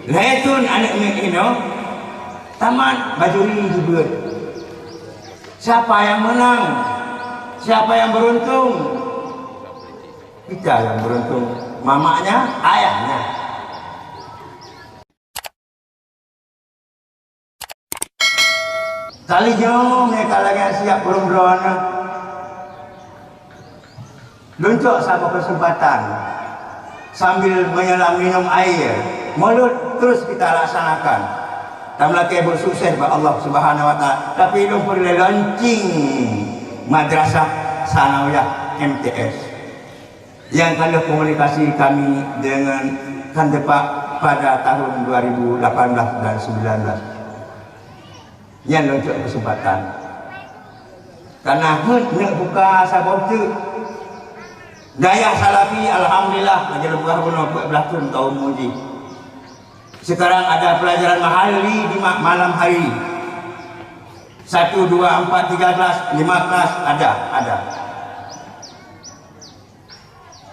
Laitun anak ino taman bajuri jebut. Siapa yang menang? Siapa yang beruntung? Kita yang beruntung. Mamanya, ayahnya. Kali jauh mereka lagi siap burung drone. Luncuk satu kesempatan sambil menyelam minum air. Mulut terus kita laksanakan. Tamlake bersukses by Allah Subhanahu wa taala. Tapi lumpur launching madrasah sanawiyah MTS. Yang kalau komunikasi kami dengan Kandepak pada tahun 2018 dan 19. Yang luncuk kesempatan. Karena nak buka sabab tu daya salafi alhamdulillah lagi lebih guna 14 tahun tahun muji. Sekarang ada pelajaran mahali di malam hari. 1, 2, 4, 3 kelas, 5 kelas ada.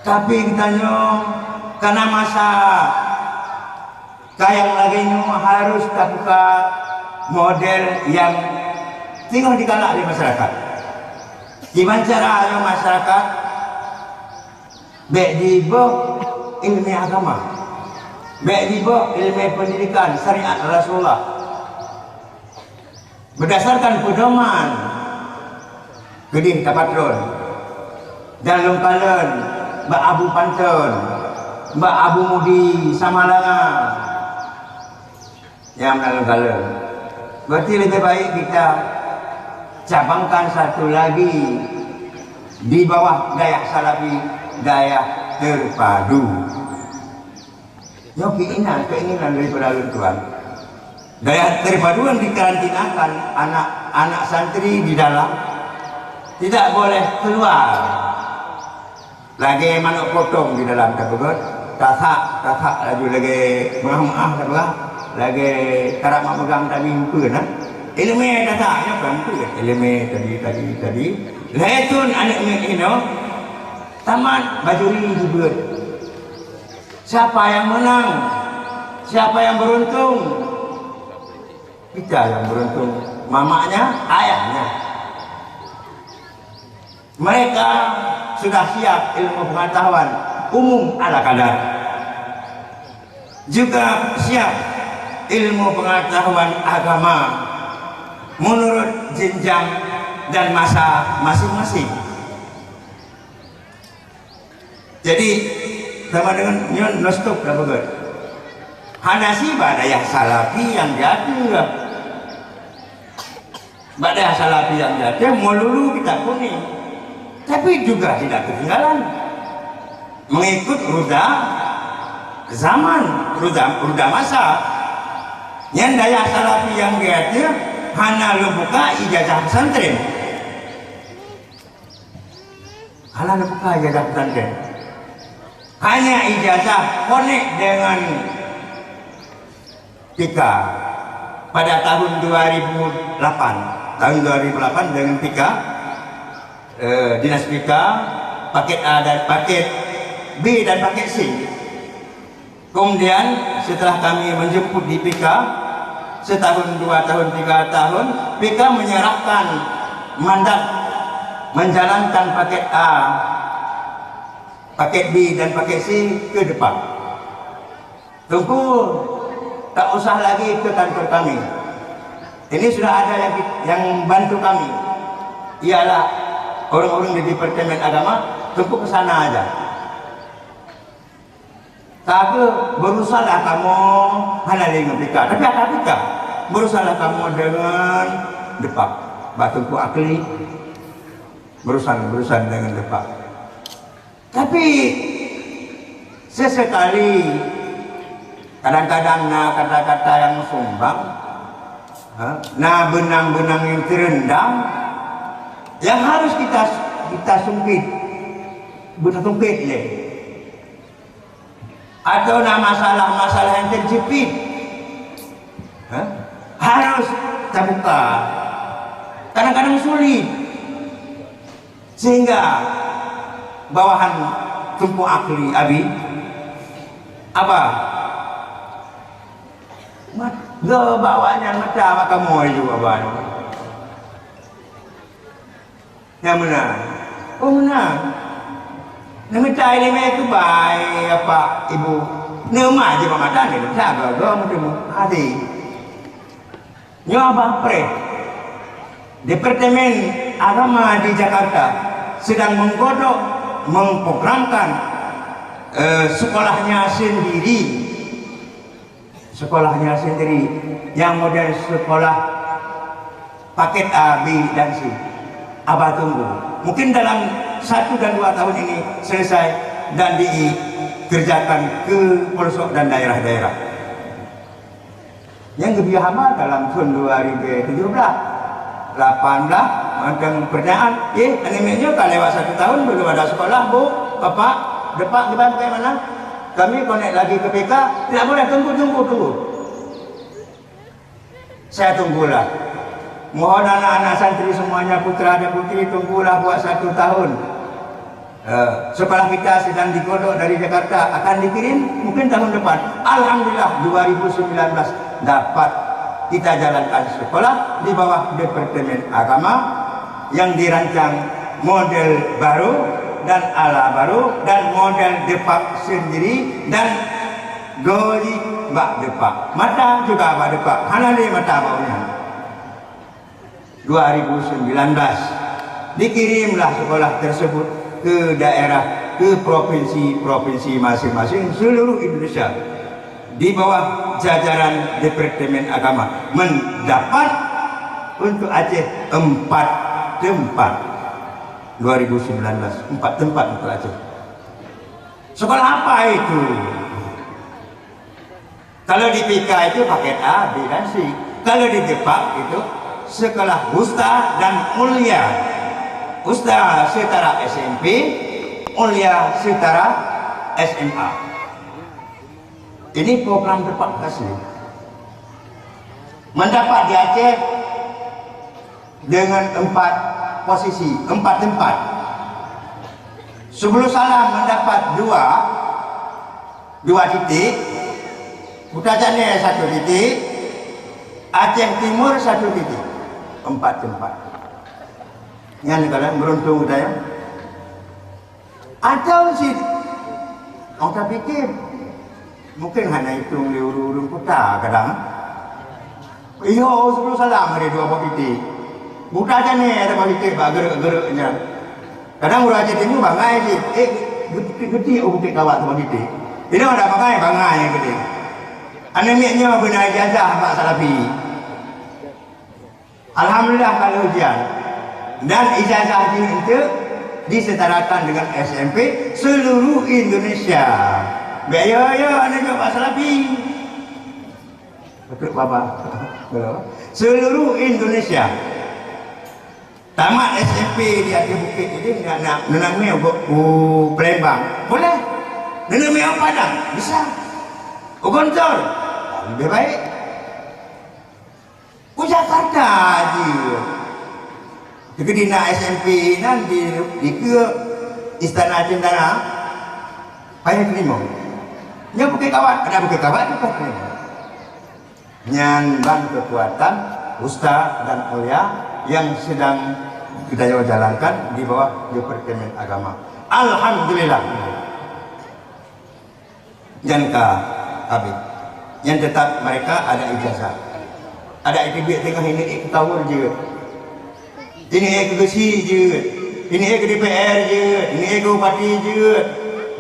Tapi kitanya karena masa kayak lagi harus buka model yang tinggal digalak di masyarakat. Gimana cara masyarakat baik di bawah ilmu agama, baik di bawah ilmu pendidikan syariat Rasulullah berdasarkan pedoman Gedih Tapatron dan Longkalan Mbak Abu Pantun, Mbak Abu Mudi Samalanga yang Longkalan. Berarti lebih baik kita cabangkan satu lagi di bawah daya salafi, daya terpadu. Keinginan daripada Tuhan. Daya terpadu yang dikarantinakan anak-anak santri di dalam tidak boleh keluar. Lagi manuk potong di dalam takut, tasak laju lagi maaf lagi cara memegang tadi itu kan ilmu dasarnya kan itu ilmu tadi laitun anak ino taman bajuri jebut. Siapa yang menang? Siapa yang beruntung? Kita yang beruntung. Mamanya, ayahnya. Mereka sudah siap ilmu pengetahuan umum ala kadar. Juga siap ilmu pengetahuan agama menurut jenjang dan masa masing-masing. Jadi sama dengan nyon nostok dah begitu. Hanasi badayah salafi yang jadi, badayah salafi yang jadi melulu kita kuning, tapi juga tidak ketinggalan mengikut roda zaman, roda masa. Yang daya salafi yang dia hana buka ijazah pesantren, hana buka ijazah pesantren, hanya ijazah konek dengan PIKA pada tahun 2008 dengan PIKA, dinas PIKA, paket A dan paket B dan paket C. Kemudian setelah kami menjemput di PIKA setahun, 2 tahun, 3 tahun, PIKA menyerahkan mandat menjalankan paket A, paket B dan paket C ke depan. Tunggu, tak usah lagi ke kantor kami. Ini sudah ada yang bantu kami. Ialah orang-orang di Departemen Agama, tunggu ke sana aja. Tapi berusahalah kamu hanya dengan PIKA, tapi ada PIKA. Berusahalah kamu dengan depak, batuku akli, berusaha dengan depak. Tapi sesekali kadang-kadang kata-kata yang sumbang, benang-benang yang terendam, yang harus kita sungkit, bersungkit ya. Atau masalah-masalah yang terjepit harus terbuka. Kadang-kadang sulit, sehingga bawahan tumpu akli abi apa mat go bawanya mata maka mau juga ban yang menang menang nama cai ni mai tu baik apa ibu nama aja pemadahan ni jaga go mungkin hati nyoba pre Departemen Agama di Jakarta sedang menggodok memprogramkan sekolahnya sendiri yang model sekolah paket A, B, dan C. Abah tunggu mungkin dalam 1 dan 2 tahun ini selesai dan dikerjakan ke pelosok dan daerah-daerah yang lebih hama dalam tahun 2017 18 macam pertanyaan animenya kalau lewat 1 tahun belum ada sekolah bu bapak depak kita bagaimana kami connect lagi ke PK tidak boleh tunggu saya tunggulah mohon anak-anak santri semuanya putra dan putri tunggulah buat 1 tahun sekolah kita sedang digodok dari Jakarta akan dikirim mungkin tahun depan alhamdulillah 2019 dapat kita jalankan sekolah di bawah Departemen Agama yang dirancang model baru dan ala baru dan model depak sendiri dan goli bak depak mata juga bak depak hanali mata baunya 2019 dikirimlah sekolah tersebut ke daerah ke provinsi masing-masing seluruh Indonesia di bawah jajaran Departemen Agama mendapat untuk Aceh 4 tempat 2019 4 tempat untuk Aceh. Sekolah apa itu? Kalau di PK itu paket A, B, dan C. Kalau di Depak itu sekolah Wusta dan Mulia. Wusta setara SMP, Mulia setara SMA. Ini program Depak asli. Mendapat di Aceh dengan 4 posisi, 4 tempat. Sebelum Salam mendapat 2 titik, Putrajaya 1 titik, Aceh Timur 1 titik, 4 tempat. Yang kalian beruntung saya. Atau si orang pikir mungkin hanya hitung di urung kota kadang. Iya, sebelum Salam ada 2 titik. Buta aja nih ada titik, gerak-geraknya. Kadang urang Aceh Timur bangai sih. Gede bukit kawat tu titik. Ini ada bangai yang gede. Anemiknya benar ijazah Pak Salafi. Alhamdulillah kalau ujian. Dan ijazah itu disetarakan dengan SMP seluruh Indonesia. Ya, ada juga Pak Salafi. Betul Bapak. Seluruh Indonesia. Tamat SMP di Aceh Bukit ini nak nenangnya Palembang. Boleh. Nenangnya Padang. Bisa. Gontor. Lebih baik. Jakarta aja. Jadi nak SMP nanti di ke Istana Cendana. Payah terima. Nya Bukit Kawat, ada Bukit Kawat juga terima. Nyambang kekuatan Wusta dan Mulia yang sedang kita jalankan di bawah Departemen Agama. Alhamdulillah. Jangka habis. Yang tetap mereka ada ijazah. Ada ITB tengah ini ketawur je. Ini ke Gesi je. Ini ke DPR je. Ini ke Bupati je.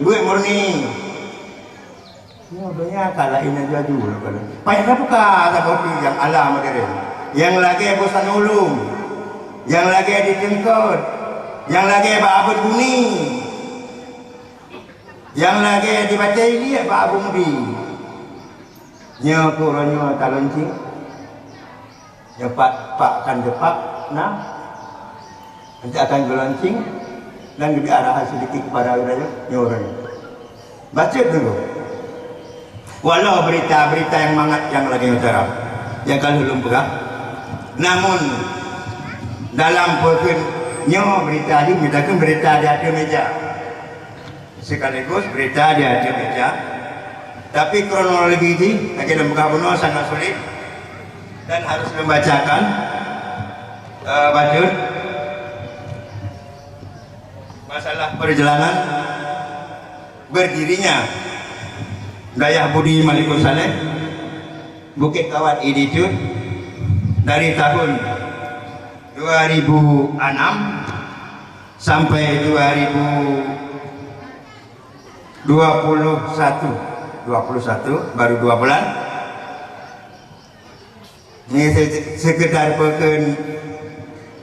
Duit murni. Modonya kalah ini aja dulu kalau. Payah buka seperti yang alam modern. Yang lagi bosan ulung. Yang lagi ditengkot. Yang lagi babut bumi. Yang lagi dibaca ini Pak Abu Mudi. Nya kurangnya taloncing. Ya Pak kan depak nah. Nanti akan geloncing dan lebih arahan sedikit kepada wilayah nyorang. Baca dulu. Walau berita-berita yang mangat yang lagi utara, yang kalau belum pegang. Namun dalam pekernya berita ini mintakan berita di atas meja. Sekaligus berita di atas meja. Tapi kronologi ini lagi lembaga kuno sangat sulit dan harus membacakan bacaan masalah perjalanan berdirinya Dayah Budi Malikul Saleh Bukit Kawat Institute dari tahun 2006 sampai 2021 baru 2 bulan. Ini sekedar peken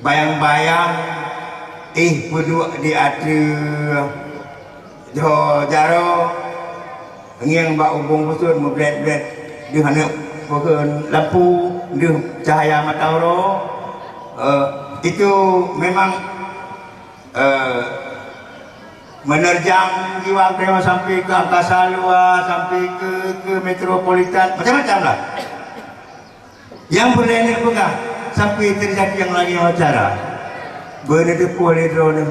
bayang-bayang berdua di atas jaro yang bak ubung pusun memblet-blet di hana peken lampu di cahaya matahari. Itu memang menerjang jiwa krewa sampai ke angkasa luar, sampai ke metropolitan, macam-macam lah yang boleh pegang sampai terjadi yang lagi wawancara bener depu oleh drone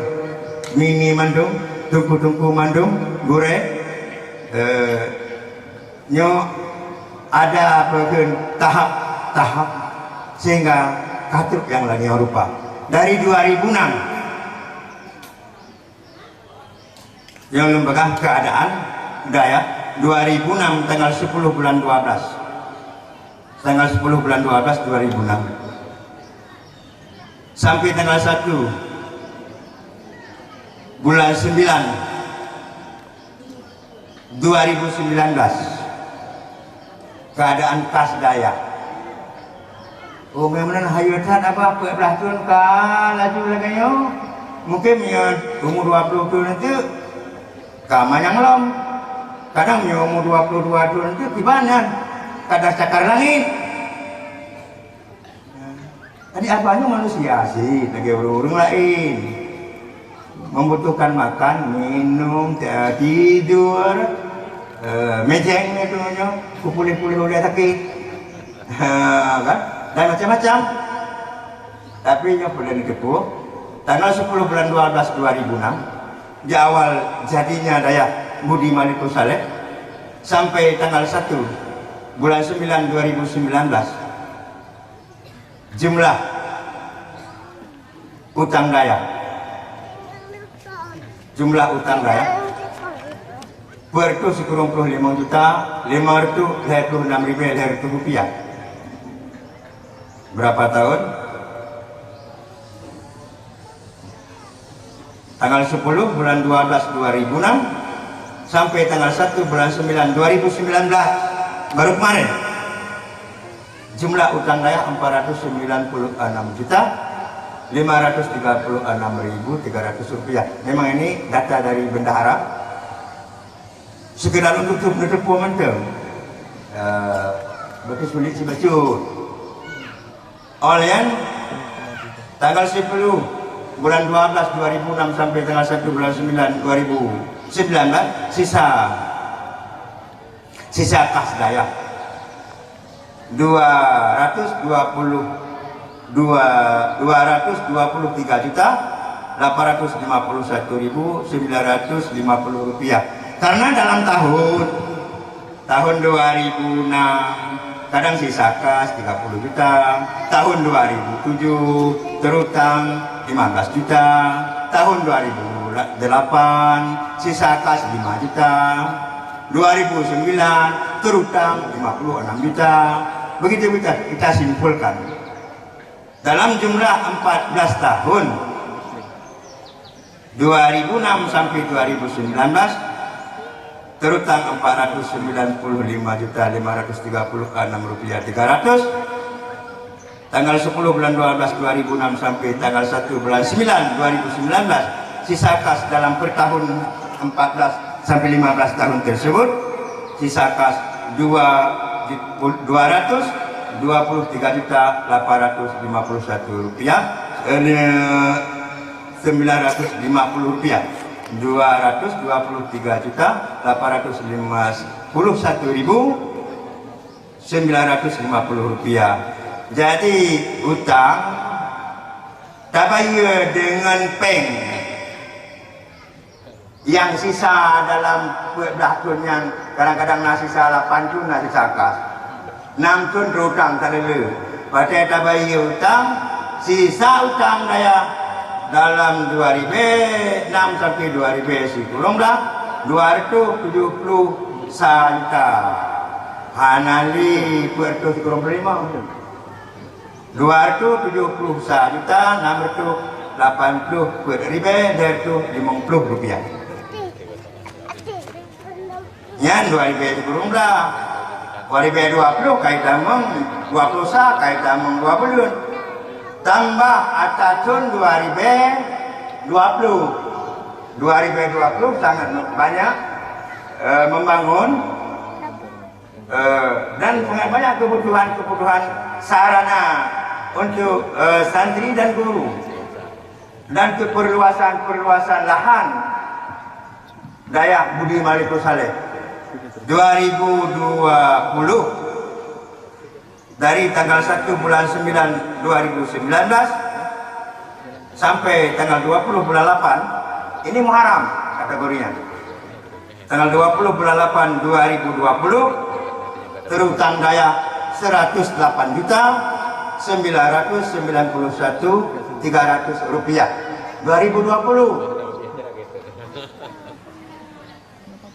mini mandung tungku-tungku mandung gure nyo ada tahap sehingga katuk yang lagi rupa dari 2006 yang lembaga keadaan Daya 2006 tanggal 10 bulan 12 tanggal 10 bulan 12 2006 sampai tanggal 1 bulan 9 2019 keadaan kas Daya. Oh memang hayatan apa belah tuan ka laju lagi yo mungkin ya umur 20 tahun nanti kama yang lom kadang ya umur 22 tahun nanti gimana kadang cakar langit. Tadi apanya manusia sih lagi urung lain membutuhkan makan minum tidur mejeng itu nya kupulih-pulih oleh sakit kan dan macam-macam. Tapi yang boleh dikepuh tanggal 10 bulan 12 2006 di awal jadinya Dayah Budi Malikul Saleh sampai tanggal 1 bulan 9 2019 jumlah utang Dayah bertu sekurang 5 juta 526.000 rupiah. Berapa tahun? Tanggal 10 bulan 12 2006 sampai tanggal 1 bulan 9 2019 baru kemarin jumlah utang Dayah 496.536.300 rupiah. Memang ini data dari bendahara sekedar untuk menutup momentum betul sulit si bacut oleh tanggal 10 bulan 12 2006 sampai tanggal 1 bulan 9 2019 sisa kas Dayah 223.851.950 rupiah. Karena dalam tahun 2006 kadang sisa kas 30 juta, tahun 2007 terutang 15 juta, tahun 2008 sisa kas 5 juta, 2009 terutang 56 juta. Begitu kita simpulkan dalam jumlah 14 tahun 2006 sampai 2019 terutang 495.536.300 rupiah 300. Tanggal 10 bulan 12 2006 sampai tanggal 1 bulan 9 2019 sisa kas dalam per tahun 14 sampai 15 tahun tersebut sisa kas 223.851 rupiah 950 rupiah 223.851.950 rupiah. Jadi utang tak bayar dengan peng yang sisa dalam belah tun yang kadang-kadang nasi sisa 8 tun nasi sakas 6 tun terutang tak lele pada tabayi utang sisa utang daya dalam 2006 sampai 2010 dah 270 juta hanali pertu 270 juta 680 per ribe dari itu 50 rupiah yang 2010 dah 2020 kaitan meng 20 sah kaitan meng 20 tambah atacun 2020 sangat banyak membangun dan sangat banyak kebutuhan sarana untuk santri dan guru dan perluasan lahan Dayak Budi Malikus Saleh 2020 dari tanggal 1 bulan 9 2019 sampai tanggal 20 bulan 8 ini Muharram kategorinya tanggal 20 bulan 8 2020 terutang daya 108 juta 991 300 rupiah 2020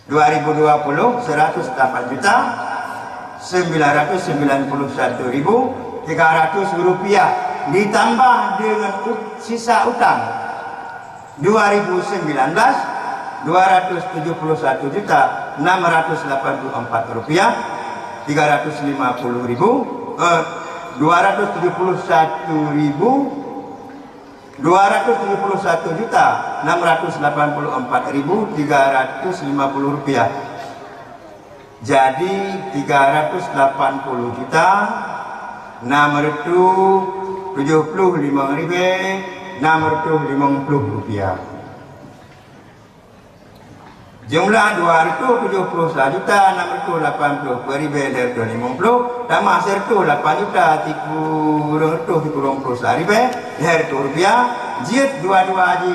108 juta 991.300 rupiah ditambah dengan sisa utang 2019 271 juta 684 rupiah 271 juta 684.350 rupiah jadi 380 juta 675.650 rupiah jumlah 271 juta 680.650 tambah sertu 8 juta 321 rupiah jid 22 haji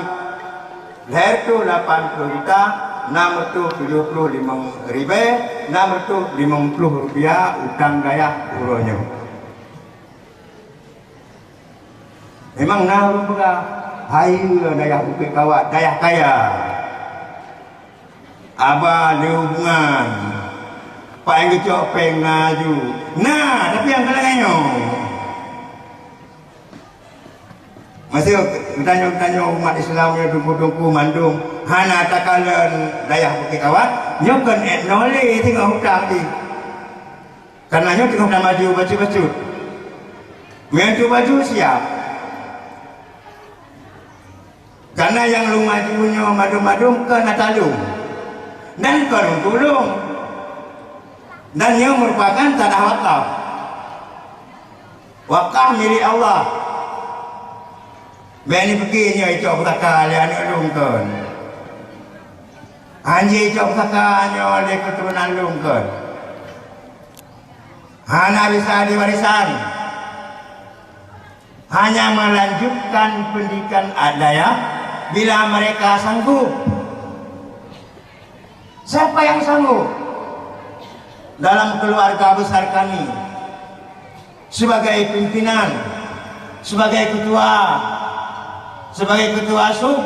hertu 80 juta 675.650 rupiah utang daya uronya memang nahu pula hayu daya bukit kawat daya kaya abah hubungan pak yang kecok pengaju nah tapi yang kelenganya masih tanya umat Islam yang tunggu-tunggu mandung hana takalan daya bukit kawat nyokan etnole tinggal hutang di karena nyo tinggal hutang maju baju-baju mentu baju siap karena yang lu majunya madu-madu kena talung dan kena tulung dan yang merupakan tanah wakaf milik Allah bani begini icok betaka lian lungkon anji icok betaka oleh keturunan lungkon hana bisa diwarisan hanya melanjutkan pendidikan adaya bila mereka sanggup siapa yang sanggup dalam keluarga besar kami sebagai pimpinan sebagai ketua sub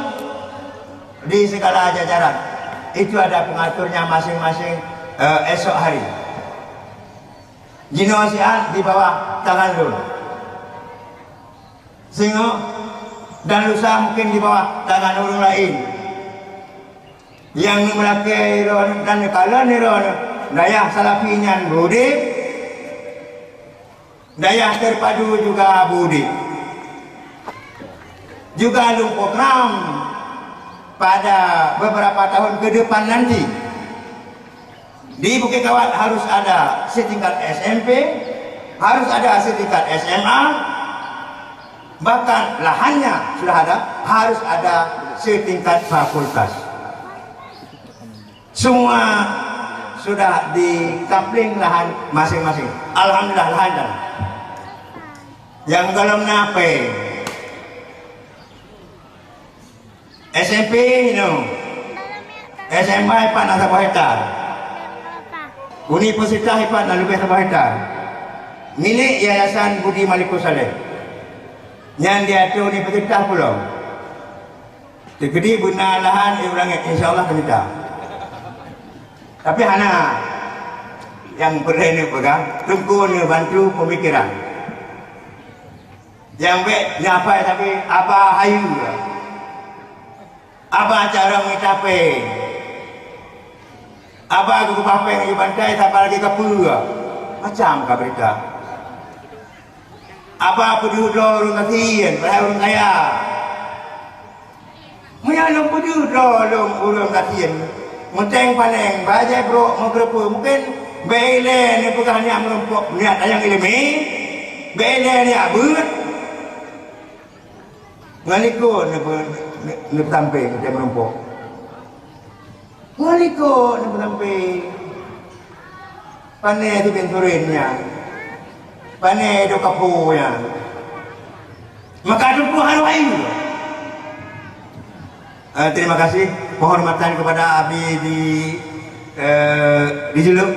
di segala jajaran itu ada pengaturnya masing-masing esok hari jinosian di bawah tangan lu sehingga dan lusa mungkin di bawah tangan orang lain yang melakai dan kala niron daya salafinya budi daya terpadu juga budi juga program pada beberapa tahun ke depan nanti di Bukit Kawat harus ada setingkat SMP, harus ada setingkat SMA, bahkan lahannya sudah ada, harus ada setingkat fakultas. Semua sudah dikapling lahan masing-masing. Alhamdulillah lahan dan yang dalam nape SMP SMA ipan na 1 hektar. Universitas ipan na lebih 1 hektar. Milik Yayasan Budi Malikus Saleh. Yang diatur universitas pula. Tegedi guna lahan orang insya-Allah kita. Tapi hana yang boleh ni pegang, tunggu ni bantu pemikiran. Yang baik nyapai tapi apa hayu. Apa cara mencapai? Apa aku papai di pantai sampai lagi ke pura. Macam kah berita? Apa penduduk orang kasihan, orang kaya. Menyalung penduduk orang kasihan. Menteng paling, bajai bro, menggerupu. Mungkin belen ni pegang ni melompok. Niat ayang ilmi. Belen ni abut. Ngalikun ni tamping, dia melompok. Ngalikun ni tamping. Panai tu benturinnya. Panai do kapunya. Maka ada Tuhan lain. Terima kasih penghormatan kepada Abi di Juluk.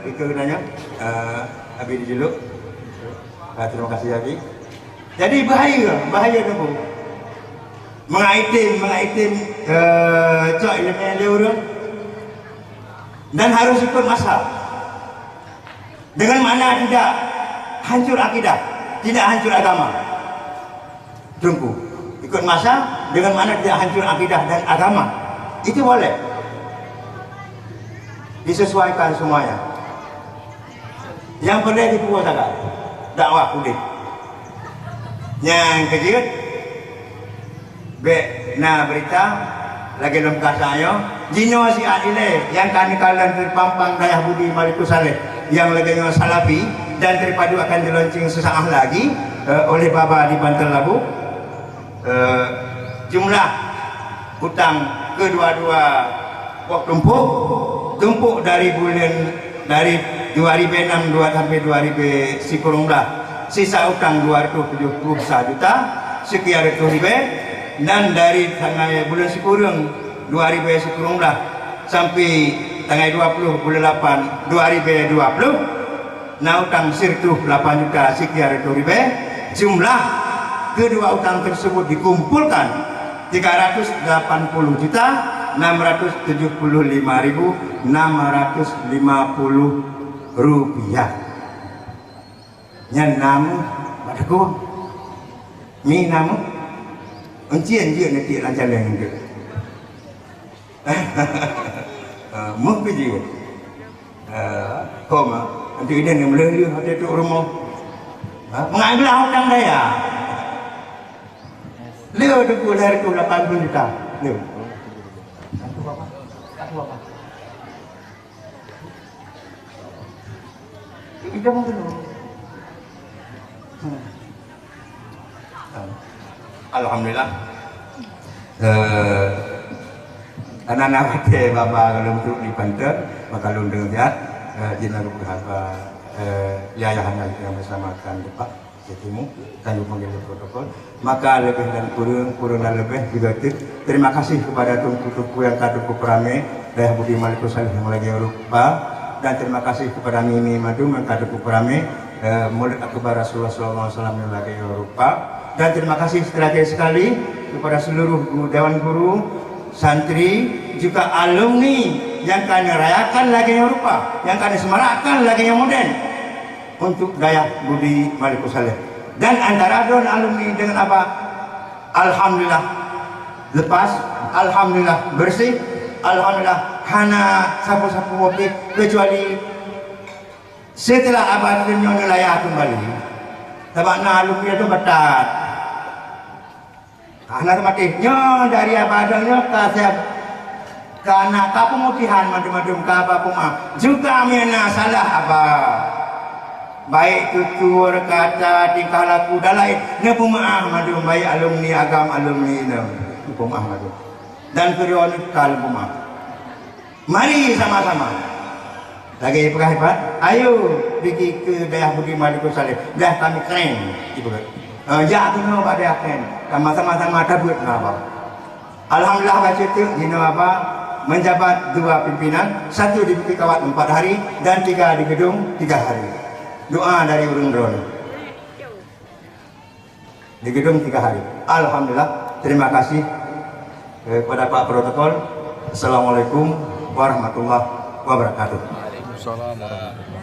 Itu nanya. Abi di Juluk. Terima kasih Abi. Jadi bahaya tu. Mengaitim cok ilmu dia urang. Dan harus ikut masa. Dengan mana tidak hancur akidah, tidak hancur agama. Tunggu, ikut masa dengan mana tidak hancur akidah dan agama. Itu boleh. Disesuaikan semuanya. Yang boleh dibuat agak dakwah kulit. Yang kejut, na berita lagi lengkap saya. Jino si Adile yang kami kalian terpampang Dayah Budi Malikus Saleh yang lagi salafi dan terpadu akan dilaunching sesaat lagi oleh Baba di Banten Labu. Jumlah hutang kedua-dua tumpuk dari bulan dari 2006 sampai 2019 sisa hutang 271 juta sekian ribu dan dari tanggal bulan Sekurang 2019 sampai tanggal 20 bulan 8 2020 nah hutang sirtuh 8 juta sekian ribu jumlah kedua hutang tersebut dikumpulkan 380 juta 675.650 rupiah. Yang namu badaku mi namu encien je nanti lancar yang itu. Muh pergi. Koma nanti dia yang melelu hati tu rumah. Mengambil hutang daya. Leo tu dari tu 80 juta. Leo. Satu apa? Kita mau dulu. Alhamdulillah. Anak-anak ke bapa kalau untuk di Banten, maka lu dengar jina berapa yayahan yang bersamakan Pak Jatimu dan panggil protokol. Maka lebih dan kurang dan lebih juga terima kasih kepada tunku-tunku yang kaduku perame Dayah Budi Malikus Saleh yang lagi Eropa dan terima kasih kepada Mimi Madu yang kaduku perame Murid Akbar Rasulullah SAW yang lagi Eropa dan terima kasih sekali kepada seluruh Dewan Guru, santri, juga alumni yang kami rayakan lagi Eropa, yang kami semarakkan lagi yang modern untuk Dayah Budi Malikus Saleh. Dan antara don alumni dengan apa? Alhamdulillah lepas, alhamdulillah bersih, alhamdulillah hana sapu-sapu mobil kecuali setelah abad dunia wilayah kembali. Sebab alumni itu betat. Anak matinya dari abadnya kasih karena kapemutihan madum-madum kapa puma juga mena salah apa baik tutur kata tingkah laku dan lain ne pemaah madum baik alumni agam alumni ne pemaah madum dan periode kal pemaah mari sama-sama lagi hebat ayo pergi ke Dayah Budi Malikus Saleh dah kami keren ibu ya tu no pada keren sama-sama tabut apa alhamdulillah baca tu dino apa menjabat 2 pimpinan, 1 di Bukit Kawat 4 hari dan 3 di gedung 3 hari. Doa dari Urung Drone di gedung 3 hari. Alhamdulillah, terima kasih kepada Pak Protokol. Assalamualaikum warahmatullahi wabarakatuh. Waalaikumsalam warahmatullahi wabarakatuh.